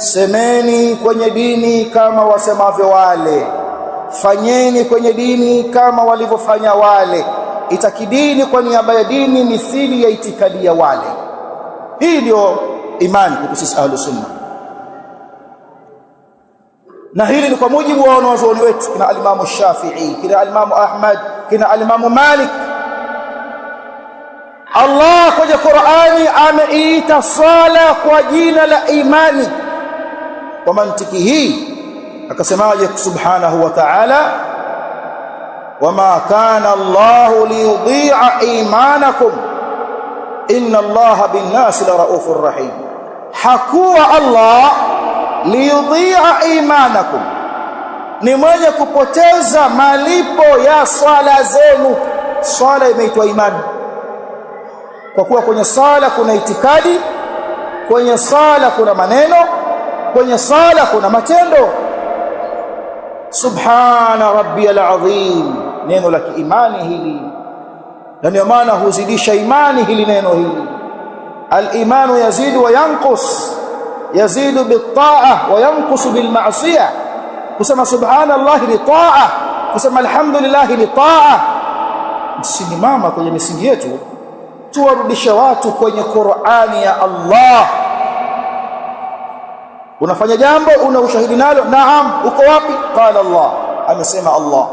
semeni kwenye dini kama wasemavyo wale, fanyeni kwenye dini kama walivyofanya wale, itakidini kwa niaba ya dini mithili ya itikadi ya wale. Hii ndio imani kwa sisi ahlus sunna, na hili ni kwa mujibu wa wanazuoni wetu kina al-Imam Shafi'i, kina al-Imam Ahmad, kina al-Imam Malik. Allah kwenye Qur'ani ameita sala kwa jina la imani. Kwa mantiki hii akasemaje subhanahu wa ta'ala, wama kana Allahu liyudhi'a imanakum inna Allaha bin-nasi la raufur rahim. Hakuwa Allah liyudhi'a imanakum, ni mwenye kupoteza malipo ya swala zenu. Swala imeitwa imani kwa kuwa kwenye sala kuna itikadi, kwenye sala kuna maneno, kwenye sala kuna matendo. Subhana rabbiyal azim, neno la kiimani hili, na ndio maana huzidisha imani hili neno hili. Al-imanu yazidu wa yanqus, yazidu bit-ta'ah wa yanqusu bil-ma'siyah. Kusema subhanallah ni ta'ah, kusema alhamdulillah ni ta'ah. Msimama kwenye misingi yetu, tuwarudisha watu kwenye Qur'ani ya Allah. Unafanya jambo, una ushahidi nalo, naam, uko wapi? Qala Allah, amesema Allah.